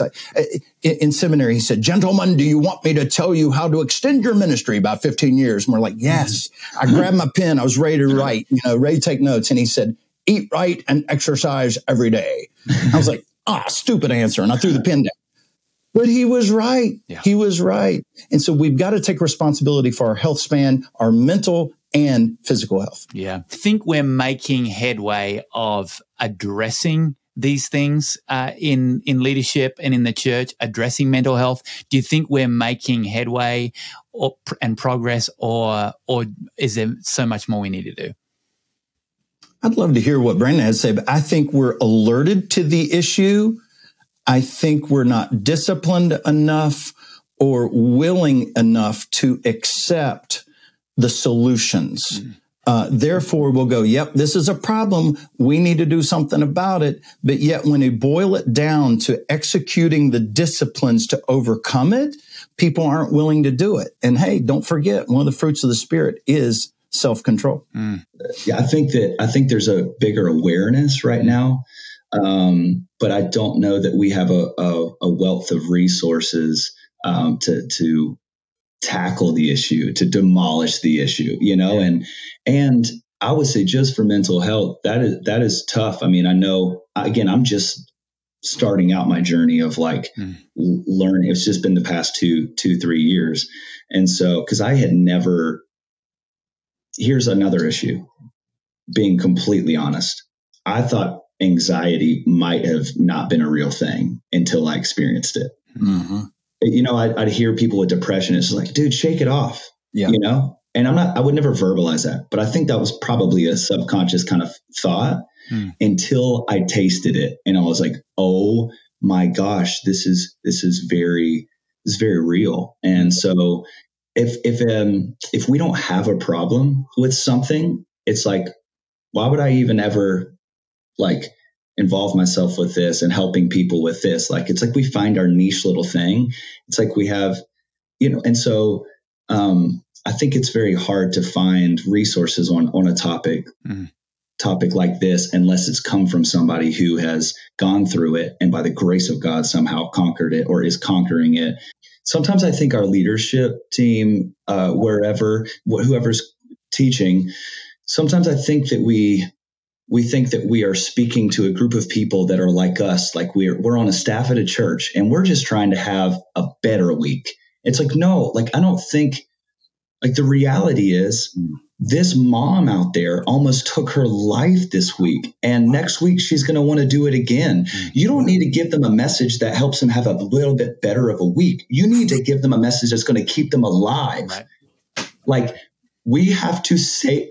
in seminary, he said, "Gentlemen, do you want me to tell you how to extend your ministry by 15 years? And we're like, yes. I grabbed my pen. I was ready to write, ready to take notes. And he said, "Eat right and exercise every day." I was like, stupid answer. And I threw the pen down. But he was right. Yeah. He was right. And so we've got to take responsibility for our health span, our mental and physical health. Yeah. I think we're making headway of addressing these things in leadership and in the church, addressing mental health. Do you think we're making headway and progress, or is there so much more we need to do? I'd love to hear what Brandon has to say, but I think we're alerted to the issue. I think we're not disciplined enough or willing enough to accept the solutions. Therefore, we'll go, yep, this is a problem. We need to do something about it. But yet when you boil it down to executing the disciplines to overcome it, people aren't willing to do it. And hey, don't forget, one of the fruits of the Spirit is self-control. Yeah, I think there's a bigger awareness right now, but I don't know that we have a wealth of resources to tackle the issue, to demolish the issue, and I would say just for mental health, that is tough. I mean, I know, again, I'm just starting out my journey of learning. It's just been the past 3 years, and so because I had never. Here's another issue. Being completely honest, I thought anxiety might have not been a real thing until I experienced it. I'd hear people with depression. It's like, dude, shake it off. Yeah. And I would never verbalize that, but I think that was probably a subconscious kind of thought until I tasted it. And I was like, oh my gosh, this is very real. And so if we don't have a problem with something, it's like, why would I even ever involve myself with this and helping people with this? It's like we find our niche little thing. It's like we have, and so I think it's very hard to find resources on a topic like this, unless it's come from somebody who has gone through it and by the grace of God somehow conquered it or is conquering it. Sometimes I think our leadership team, whoever's teaching, sometimes I think that we think that we are speaking to a group of people that are like us, like we're on a staff at a church and we're just trying to have a better week. It's like, no, I don't think, the reality is this mom out there almost took her life this week, and next week she's going to want to do it again. You don't need to give them a message that helps them have a little bit better of a week. You need to give them a message that's going to keep them alive. Right. We have to say,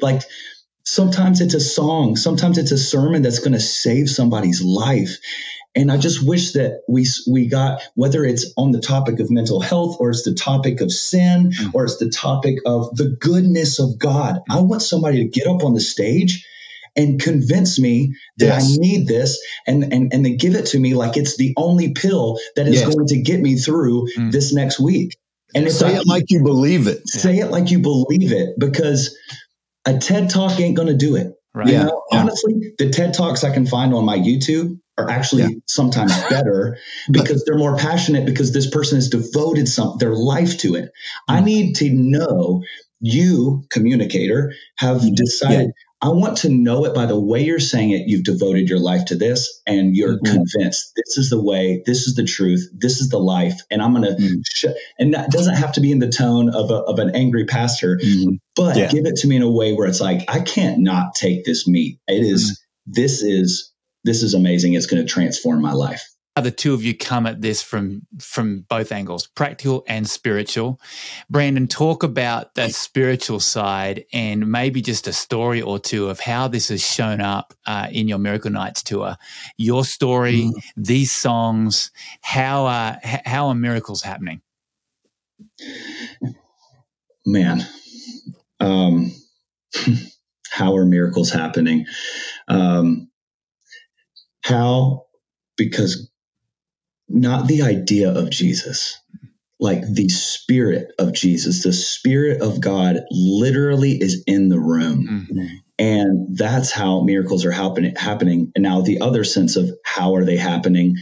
sometimes it's a song, sometimes it's a sermon that's going to save somebody's life. And I just wish that we got, whether it's on the topic of mental health or it's the topic of sin or it's the topic of the goodness of God. I want somebody to get up on the stage and convince me that I need this and then give it to me like it's the only pill that is going to get me through this next week. And say it like you believe it. Say it like you believe it, because a TED Talk ain't going to do it. Right. Honestly, the TED Talks I can find on my YouTube are actually sometimes better because they're more passionate, because this person has devoted their life to it. I need to know you, communicator, have decided, I want to know it by the way you're saying it. You've devoted your life to this and you're convinced this is the way, this is the truth, this is the life. And I'm going to, and that doesn't have to be in the tone of an angry pastor, but give it to me in a way where it's like, I can't not take this meat. It is, this is amazing. It's going to transform my life. The two of you come at this from both angles, practical and spiritual. Brandon, talk about the spiritual side and maybe just a story or two of how this has shown up in your Miracle Nights tour. Your story, these songs, how are miracles happening? Man, how are miracles happening? because not the idea of Jesus, like the Spirit of Jesus, the Spirit of God literally is in the room. Mm-hmm. And that's how miracles are happening. And now the other sense of how are they happening?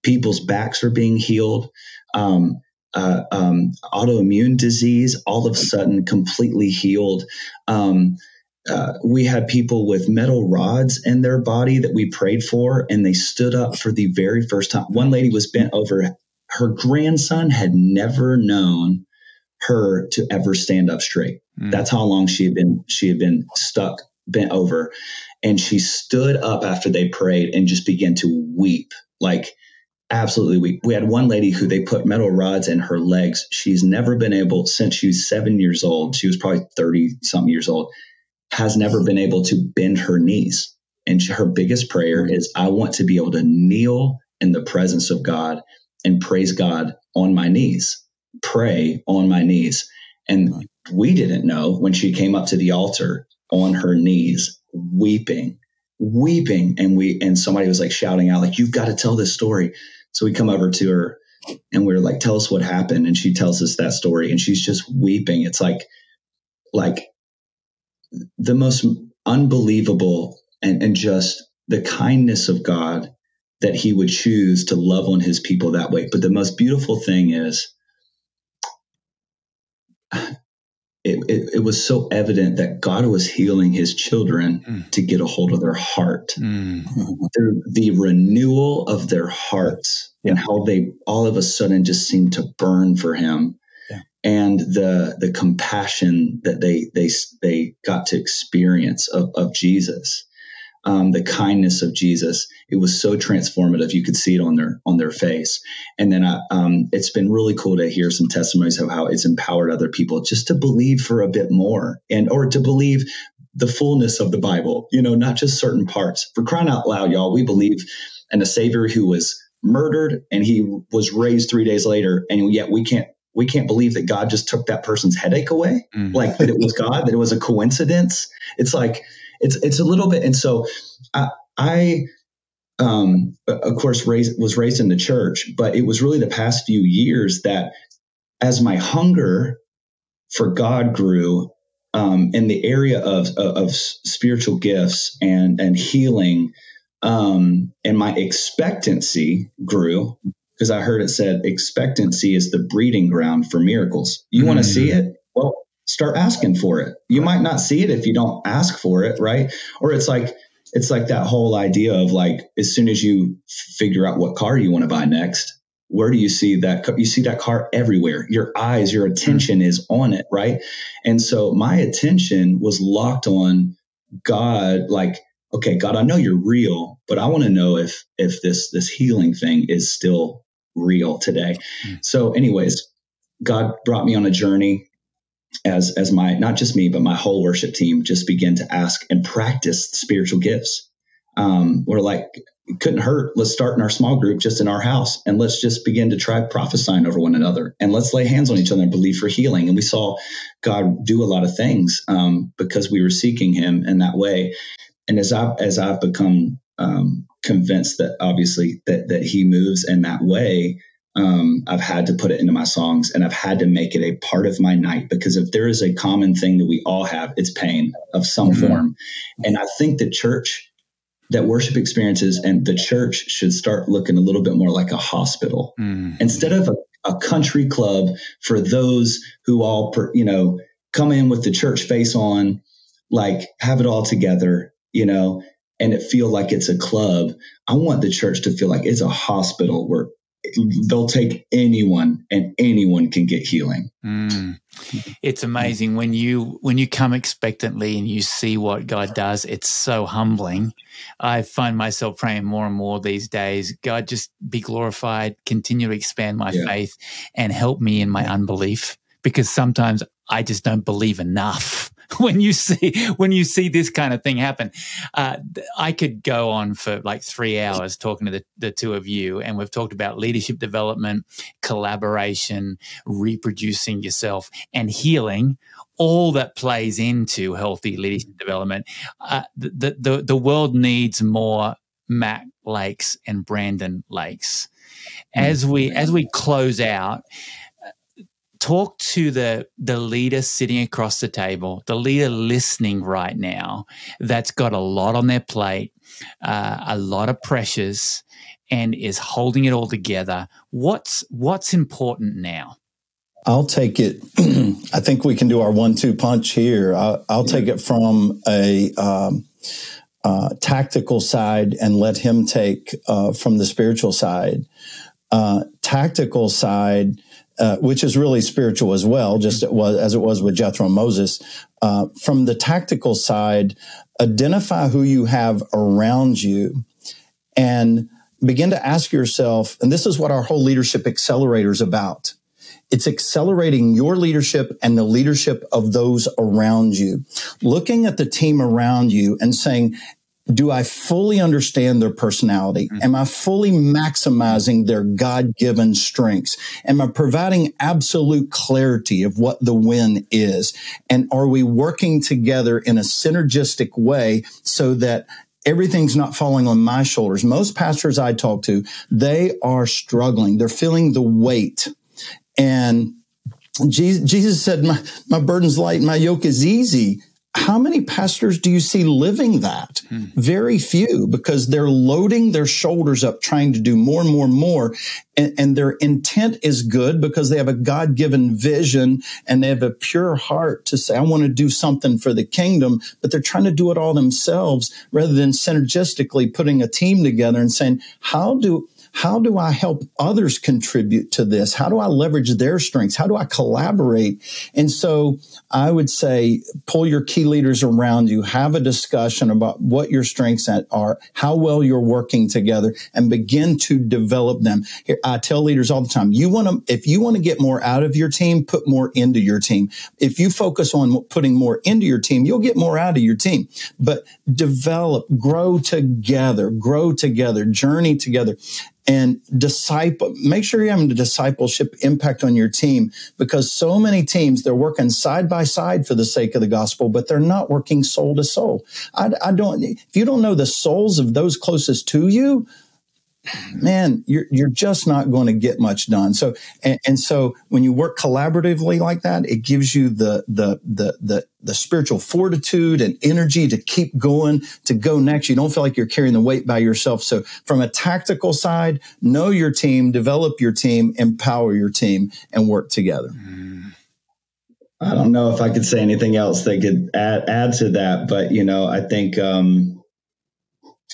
People's backs are being healed. Autoimmune disease, all of a sudden completely healed. We had people with metal rods in their body that we prayed for, and they stood up for the very first time. One lady was bent over. Her grandson had never known her to ever stand up straight. That's how long she had been stuck, bent over. And she stood up after they prayed and just began to weep, like absolutely weep. We had one lady who they put metal rods in her legs. She's never been able, since she was 7 years old, she was probably 30 something years old, has never been able to bend her knees. And her biggest prayer is, I want to be able to kneel in the presence of God and praise God on my knees, pray on my knees. And we didn't know when she came up to the altar on her knees, weeping. And somebody was like shouting out, like, you've got to tell this story. So we come over to her and we're like, tell us what happened. And she tells us that story and she's just weeping. It's like the most unbelievable and just the kindness of God that he would choose to love on his people that way. But the most beautiful thing is it was so evident that God was healing his children to get a hold of their heart. Through the renewal of their hearts and how they all of a sudden just seemed to burn for him. And the compassion that they got to experience of Jesus, the kindness of Jesus, it was so transformative. You could see it on their face. And then it's been really cool to hear some testimonies of how it's empowered other people just to believe for a bit more, or to believe the fullness of the Bible, not just certain parts. For crying out loud, y'all, we believe in a Savior who was murdered and he was raised 3 days later, and yet we can't believe that God just took that person's headache away, like that it was God, that it was a coincidence. It's like, it's a little bit. And so I of course, was raised in the church, but it was really the past few years that as my hunger for God grew in the area of spiritual gifts and healing, and my expectancy grew, because I heard it said expectancy is the breeding ground for miracles. You want to see it? Well, start asking for it. You might not see it if you don't ask for it, right? Or it's like that whole idea of like, as soon as you figure out what car you want to buy next, where do you see that? You see that car everywhere. Your eyes, your attention is on it, right? And so my attention was locked on God, like, okay, God, I know you're real, but I want to know if this healing thing is still real today. So anyways, God brought me on a journey as my, not just me, but my whole worship team just began to ask and practice spiritual gifts. We're like, it couldn't hurt. Let's start in our small group, just in our house, and let's just begin to try prophesying over one another, and let's lay hands on each other and believe for healing. And we saw God do a lot of things because we were seeking him in that way. And as I've become convinced that obviously that he moves in that way, I've had to put it into my songs, and I've had to make it a part of my night, because if there is a common thing that we all have, it's pain of some form. And I think that worship experiences and the church should start looking a little bit more like a hospital instead of a country club for those who all, come in with the church face on, like have it all together, and it feel like it's a club. I want the church to feel like it's a hospital where they'll take anyone and anyone can get healing. It's amazing when you come expectantly and you see what God does. It's so humbling. I find myself praying more and more these days, God, just be glorified, continue to expand my faith, and help me in my unbelief, because sometimes I just don't believe enough. When you see this kind of thing happen, I could go on for like 3 hours talking to the two of you, and we've talked about leadership development, collaboration, reproducing yourself, and healing, all that plays into healthy leadership development. The world needs more Matt Lakes and Brandon Lakes. As we close out, talk to the leader sitting across the table, the leader listening right now that's got a lot on their plate, a lot of pressures, and is holding it all together. What's important now? I'll take it. I think we can do our 1-2 punch here. I'll take it from a tactical side and let him take from the spiritual side. Tactical side, which is really spiritual as well, just as it was with Jethro and Moses. From the tactical side, identify who you have around you and begin to ask yourself, and this is what our whole leadership accelerator is about. It's accelerating your leadership and the leadership of those around you. Looking at the team around you and saying, do I fully understand their personality? Am I fully maximizing their God-given strengths? Am I providing absolute clarity of what the win is? And are we working together in a synergistic way so that everything's not falling on my shoulders? Most pastors I talk to, they are struggling. They're feeling the weight. And Jesus said, my burden's light and my yoke is easy. How many pastors do you see living that? Very few, because they're loading their shoulders up, trying to do more and more and more. And their intent is good because they have a God-given vision and they have a pure heart to say, I want to do something for the kingdom, but they're trying to do it all themselves rather than synergistically putting a team together and saying, how do I help others contribute to this? How do I leverage their strengths? How do I collaborate? And so I would say, pull your key leaders around you, have a discussion about what your strengths are, how well you're working together, and begin to develop them. Here, I tell leaders all the time, if you want to get more out of your team, put more into your team. If you focus on putting more into your team, you'll get more out of your team. But develop, grow together, journey together. And make sure you're having a discipleship impact on your team, because so many teams, they're working side by side for the sake of the gospel, but they're not working soul to soul. If you don't know the souls of those closest to you, man, you're just not going to get much done. So, and so when you work collaboratively like that, it gives you the spiritual fortitude and energy to keep going, to go next. You don't feel like you're carrying the weight by yourself. So from a tactical side, know your team, develop your team, empower your team, and work together. I don't know if I could say anything else that could add to that, but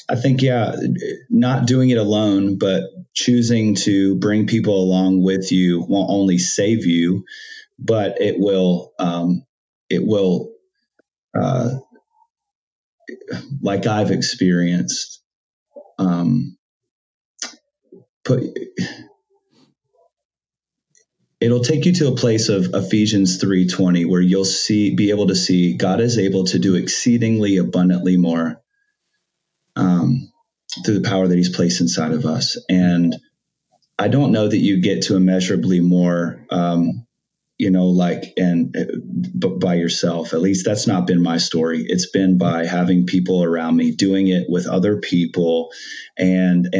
I think, not doing it alone, but choosing to bring people along with you won't only save you, but it will, like I've experienced, it'll take you to a place of Ephesians 3:20, where you'll be able to see God is able to do exceedingly abundantly more through the power that he's placed inside of us. And I don't know that you get to immeasurably more, but by yourself. At least that's not been my story. It's been by having people around me, doing it with other people, and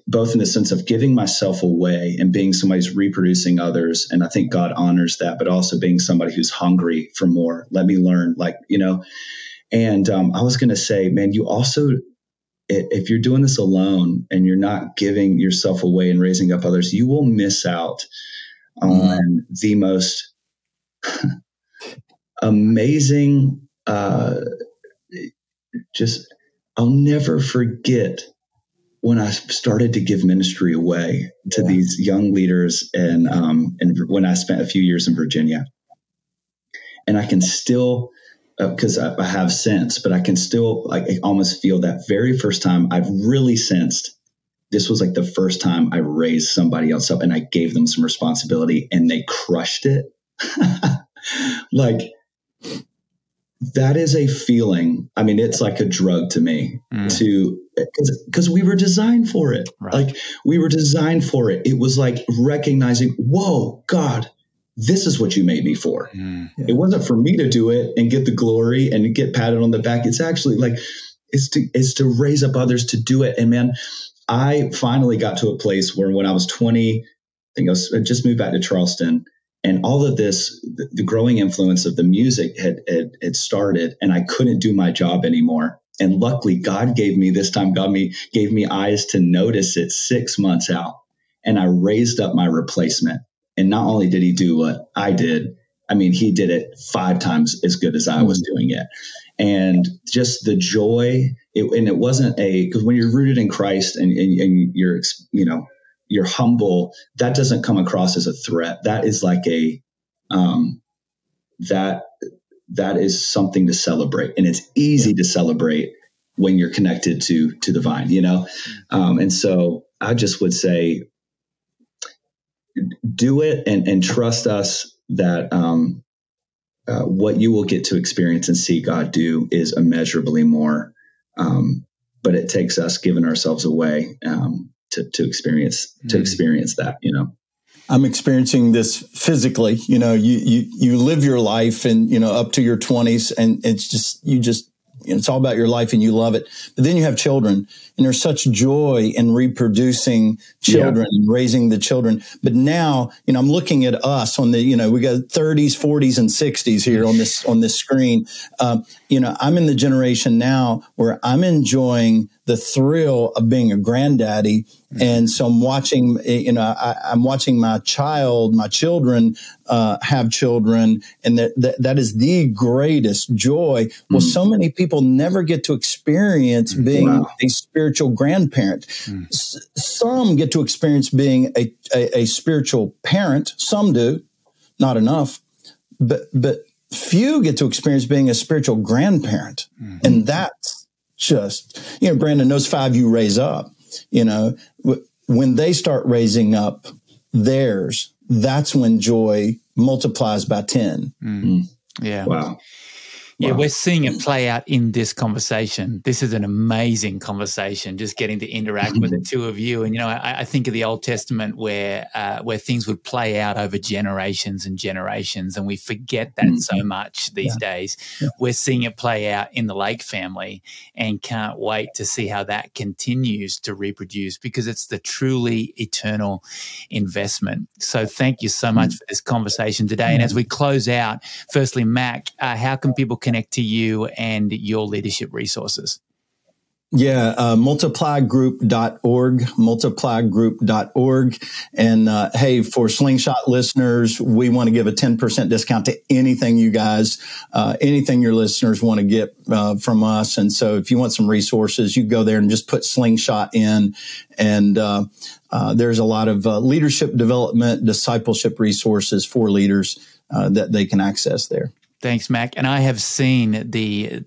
both in the sense of giving myself away and being somebody who's reproducing others. And I think God honors that, but also being somebody who's hungry for more. Let me learn, And I was going to say, man, you also, if you're doing this alone and you're not giving yourself away and raising up others, you will miss out on the most amazing, I'll never forget when I started to give ministry away to these young leaders and when I spent a few years in Virginia. And I can still, because I have since, but I can still I almost feel that very first time I've really sensed this was like the first time I raised somebody else up and I gave them some responsibility and they crushed it. That is a feeling. I mean, it's like a drug to me because we were designed for it. Right. We were designed for it. It was like recognizing, whoa, God, this is what you made me for. It wasn't for me to do it and get the glory and get patted on the back. It's actually is to raise up others to do it. And man, I finally got to a place where when I was 20, I think I just moved back to Charleston, and all of this, the growing influence of the music had started, and I couldn't do my job anymore. And luckily, God gave me eyes to notice it 6 months out. And I raised up my replacement. And not only did he do what I did, I mean, he did it 5 times as good as I was doing it. And just the joy, and it wasn't because when you're rooted in Christ and you're, you're humble, that doesn't come across as a threat. That is like that is something to celebrate. And it's easy to celebrate when you're connected to the vine, and so I just would say, do it and trust us that what you will get to experience and see God do is immeasurably more. But it takes us giving ourselves away to experience that. I'm experiencing this physically. You live your life and up to your 20s, and it's all about your life and you love it. But then you have children, and there's such joy in reproducing children and raising the children. But now, I'm looking at us on the, we got 30s, 40s, and 60s here on this screen. I'm in the generation now where I'm enjoying the thrill of being a granddaddy. And so I'm watching, I'm watching my children have children, and that is the greatest joy. Well, so many people never get to experience being a spiritual grandparent. Some get to experience being a spiritual parent. Some do, not enough, but few get to experience being a spiritual grandparent. And that's just, Brandon, those 5 you raise up, when they start raising up theirs, that's when joy multiplies by 10. Yeah. Wow. Yeah, we're seeing it play out in this conversation. This is an amazing conversation, just getting to interact with the two of you. And, I think of the Old Testament where things would play out over generations and generations, and we forget that so much these days. Yeah. We're seeing it play out in the Lake family, and can't wait to see how that continues to reproduce, because it's the truly eternal investment. So thank you so much for this conversation today. And as we close out, firstly, Mac, how can people connect to you and your leadership resources? Yeah, multipligroup.org. And hey, for Slingshot listeners, we want to give a 10% discount to anything you guys, anything your listeners want to get from us. And so if you want some resources, you go there and just put Slingshot in. And there's a lot of leadership development, discipleship resources for leaders that they can access there. Thanks, Mac. And I have seen the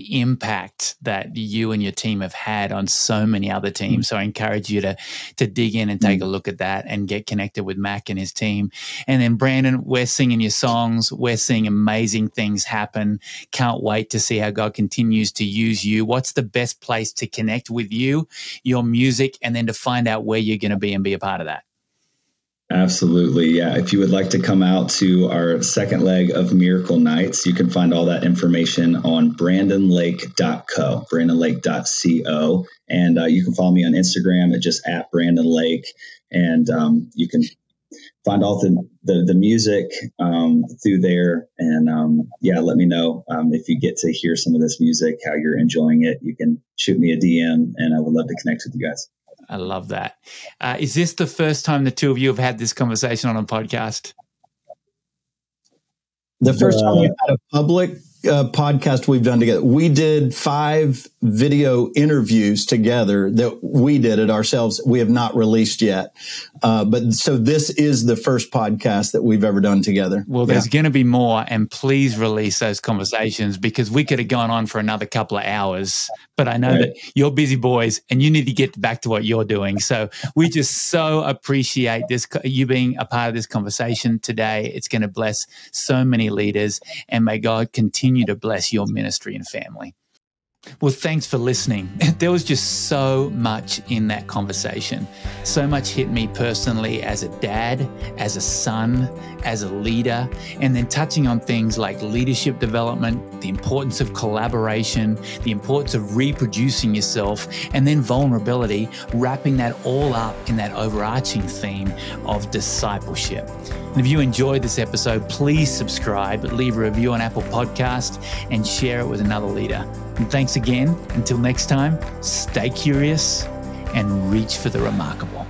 impact that you and your team have had on so many other teams. So I encourage you to dig in and take a look at that and get connected with Mac and his team. And then, Brandon, we're singing your songs. We're seeing amazing things happen. Can't wait to see how God continues to use you. What's the best place to connect with you, your music, and then to find out where you're going to be and be a part of that? Absolutely. Yeah. If you would like to come out to our second leg of Miracle Nights, you can find all that information on brandonlake.co. And you can follow me on Instagram at just @BrandonLake. And you can find all the music through there. And let me know if you get to hear some of this music, how you're enjoying it. You can shoot me a DM, and I would love to connect with you guys. I love that. Is this the first time the two of you have had this conversation on a podcast? The first time we've had a public podcast we've done together. We did 5 video interviews together that we did it ourselves. We have not released yet. But so this is the first podcast that we've ever done together. Well, there's going to be more, and please release those conversations, because we could have gone on for another couple of hours, but I know that you're busy boys and you need to get back to what you're doing. So we just so appreciate you being a part of this conversation today. It's going to bless so many leaders, and may God continue to bless your ministry and family. Well, thanks for listening. There was just so much in that conversation. So much hit me personally as a dad, as a son, as a leader, and then touching on things like leadership development, the importance of collaboration, the importance of reproducing yourself, and then vulnerability, wrapping that all up in that overarching theme of discipleship. And if you enjoyed this episode, please subscribe, leave a review on Apple Podcast, and share it with another leader. And thanks again. Until next time, stay curious and reach for the remarkable.